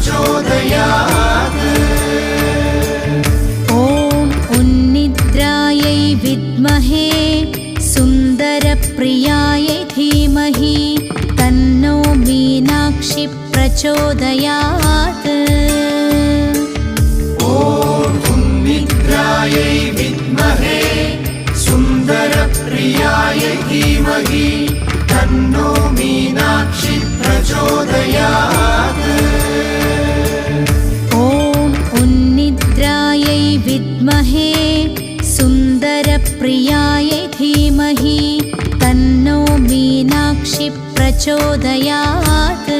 प्रचोदयात्। ॐ उन्निद्रायै विद्महे सुन्दरप्रियायै धीमहि तन्नो मीनाक्षी प्रचोदयात्। ॐ उन्निद्रायै विद्महे सुन्दरप्रियायै धीमहि तन्नो मीनाक्षी प्रचोदयात्। ॐ उन्निद्रायै विद्महे सुन्दरप्रियायै धीमहि तन्नो मीनाक्षी प्रचोदयात्।